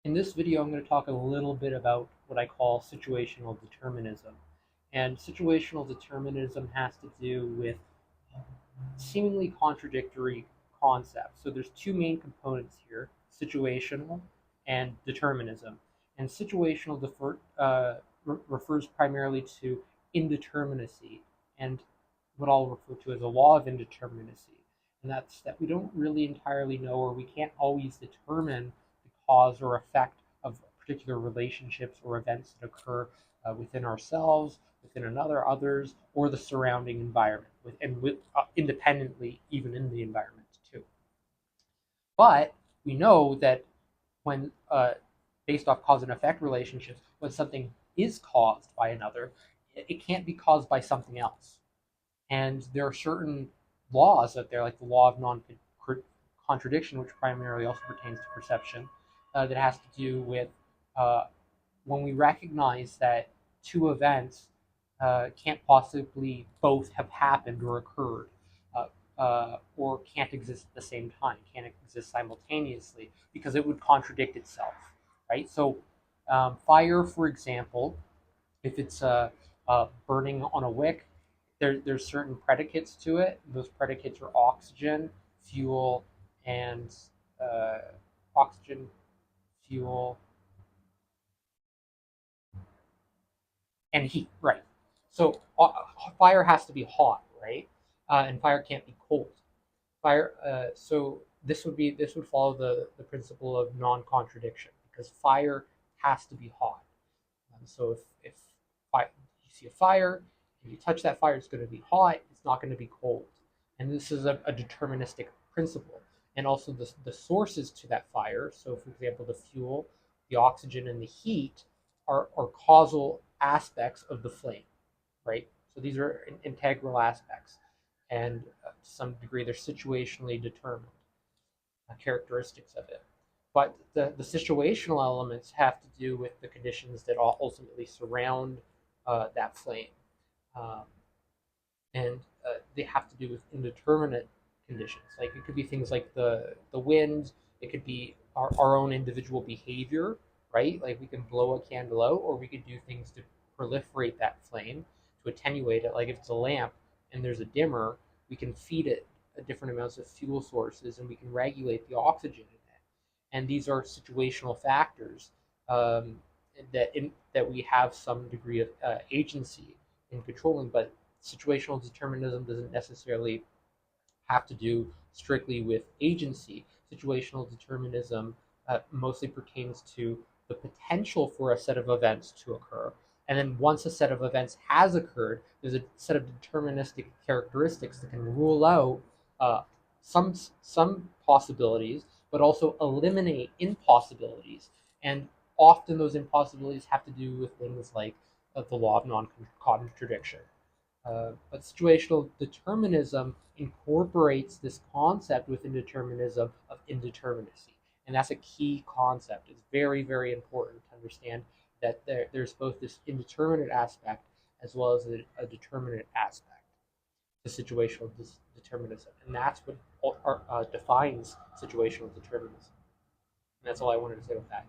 In this video, I'm going to talk a little bit about what I call situational determinism. And situational determinism has to do with seemingly contradictory concepts. So there's two main components here, situational and determinism. And situational refers primarily to indeterminacy and what I'll refer to as a law of indeterminacy. And that's that we don't really entirely know, or we can't always determine the cause or effect of particular relationships or events that occur within ourselves, within others, or the surrounding environment, independently, even in the environment too. But we know that when, based off cause and effect relationships, when something is caused by another, it can't be caused by something else. And there are certain laws out there, like the law of non-contradiction, which primarily also pertains to perception, that has to do with when we recognize that two events can't possibly both have happened or occurred, or can't exist at the same time, can't exist simultaneously, because it would contradict itself, right? So, fire, for example, if it's burning on a wick, there's certain predicates to it. Those predicates are oxygen, fuel, and uh, oxygen, fuel, and heat, right? So fire has to be hot, right? And fire can't be cold. Fire. So this would follow the principle of non-contradiction, because fire has to be hot. So if you see a fire and you touch that fire, it's going to be hot. It's not going to be cold. And this is a deterministic principle. And also the sources to that fire. So, for example, the fuel, the oxygen, and the heat are causal aspects of the flame, right? So these are integral aspects, and to some degree, they're situationally determined characteristics of it. But the situational elements have to do with the conditions that ultimately surround that flame. Um, and they have to do with indeterminate conditions. Like it could be things like the wind, it could be our own individual behavior, right? Like we can blow a candle out, or we could do things to proliferate that flame, to attenuate it. Like if it's a lamp and there's a dimmer, we can feed it different amounts of fuel sources, and we can regulate the oxygen in it. And these are situational factors um, that we have some degree of agency in controlling. But situational determinism doesn't necessarily have to do strictly with agency. Situational determinism mostly pertains to the potential for a set of events to occur. And then once a set of events has occurred, there's a set of deterministic characteristics that can rule out uh, some possibilities, but also eliminate impossibilities. And often those impossibilities have to do with things like the law of non-contradiction. But situational determinism incorporates this concept within determinism of indeterminacy. And that's a key concept. It's very, very important to understand that there's both this indeterminate aspect as well as a determinate aspect to situational determinism. And that's what defines situational determinism. And that's all I wanted to say about that.